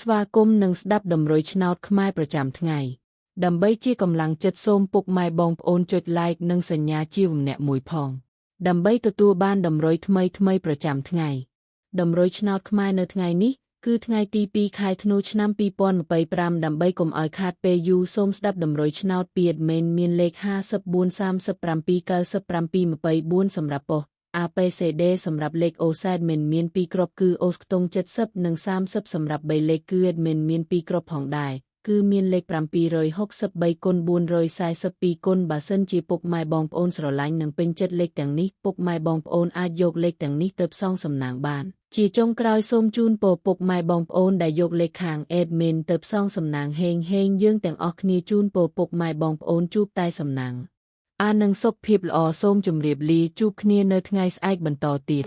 ស្វាគមន៍និងស្ដាប់ដំរុយឆ្នោតខ្មែរប្រចាំថ្ងៃដើម្បីជាកម្លាំងចិត្តសូមពុកម៉ែបងប្អូនចុច like និងសញ្ញាជាវម្នាក់មួយផងដើម្បីទទួលបានដំរុយថ្មីប្រចាំថ្ងៃដំរុយឆ្នោតខ្មែរនៅថ្ងៃនេះគឺថ្ងៃទី2ខែធ្នូឆ្នាំ2025ដើម្បីកុំឲ្យខាតពេលយូរសូមស្ដាប់ដំរុយឆ្នោតពី admin មានលេខ54379724សម្រាប់ប៉ុស្តិ៍ ABCD សម្រាប់លេខ OZ admin មាន2គ្រាប់គឺ OZ ខ្ទង់70និង30សម្រាប់3លេខគឺ admin មាន2គ្រាប់ផងដែរគឺមានលេខ763គុណ442គុណបើសិនជាពុកម៉ែបងប្អូនស្រឡាញ់និងពេញចិត្តលេខទាំងនេះពុកម៉ែបងប្អូនអាចយកលេខទាំងនេះទៅផ្សងសំណាងបានជាចុងក្រោយសូមជូនពរពុកម៉ែបងប្អូនដែលយកលេខខាង admin ទៅផ្សងសំណាងហេងយើងទាំងអស់គ្នាជូនពរពុកម៉ែបងប្អូនជួបតែសំណាងនិងសុខភាពល្អសូមជម្រាបលាជួបគ្នានៅថ្ងៃស្អែកបន្តទៀត